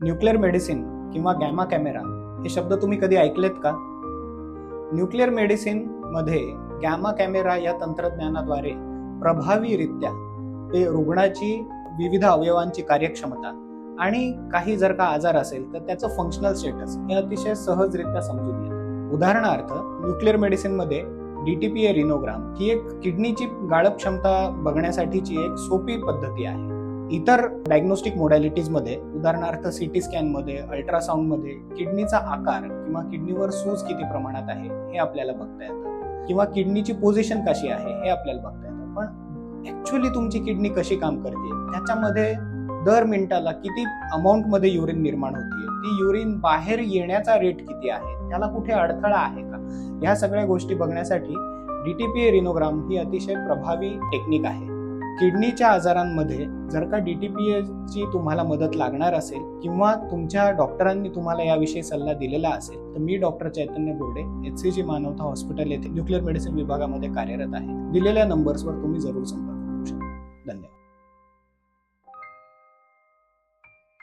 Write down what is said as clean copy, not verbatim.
Nuclear medicine किंवा gamma camera हे शब्द तुम्ही कधी ऐकलेत का? न्यूक्लिअर मेडिसिन मध्ये गॅमा कॅमेरा या तंत्रज्ञानाद्वारे प्रभावीरित्या ते रुग्णाची विविध अवयवांची कार्यक्षमता आणि काही जर का आजार असेल तर त्याचं फंक्शनल स्टेटस हे अतिशय सहजरित्या समजून येतं. उदाहरणार्थ न्यूक्लिअर मेडिसिन मध्ये DTPA रिनोग्राम ही एक किडनीची गाळप क्षमता बघण्यासाठीची एक सोपी पद्धती आहे. इतर डायग्नोस्टिक मोडॅलिटीज मध्ये उदाहरणार्थ CT स्कॅन मध्ये, अल्ट्रासाऊंड मध्ये किडनीचा आकार किंवा किडनीवर सूज किती प्रमाणात आहे हे आपल्याला बघता येतं किंवा किडनीची पोझिशन कशी आहे हे आपल्याला बघता येतं. पण ऍक्च्युअली तुमची किडनी कशी काम करते, त्याच्यामध्ये दर मिनिटाला किती अमाऊंट मध्ये युरिन निर्माण होतीये, ती युरिन बाहेर येण्याचा रेट किती आहे, त्याला कुठे अडथळा आहे का, ह्या सगळ्या गोष्टी बघण्यासाठी DTPA रिनोग्राम ही अतिशय प्रभावी टेक्निक आहे. किडनीच्या आजारांमध्ये जर का DTPA ची तुम्हाला मदत लागणार असेल किंवा तुमच्या डॉक्टरांनी तुम्हाला याविषयी सल्ला दिलेला असेल तर मी डॉक्टर चैतन्य बोर्डे HCG मानवता हॉस्पिटल येथे न्यूक्लिअर मेडिसिन विभागामध्ये कार्यरत आहे. दिलेल्या नंबर्सवर तुम्ही जरूर संपर्क करू शकता. धन्यवाद.